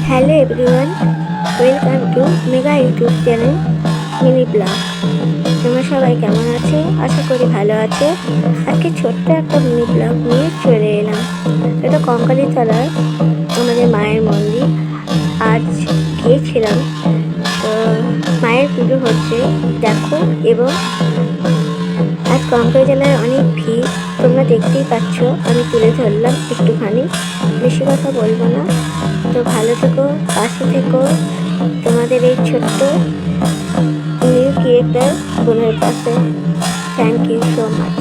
Hello everyone, welcome to mega YouTube channel mini blog. তোমরা সবাই কেমন আছো? আশা করি ভালো আছো। আজকে ছোট্ট একটা মিনি ব্লগ নিয়ে চলে এলাম। এটা কঙ্কালীতলার আমাদের মায়ের মন্দির। আজ গিয়েছিলাম, তো মায়ের পুজো হচ্ছে দেখো। এবং আজ কঙ্কালীতলায় অনেক ভিড়, তোমরা দেখতেই পাচ্ছ। আমি তুলে ধরলাম একটুখানি, বেশি কথা বলবো না। তো ভালো থেকো, পাশে থেকো। তোমাদের এই ছোট্ট নিউ ক্রিয়েটার বোনের পাশে। Thank you so much.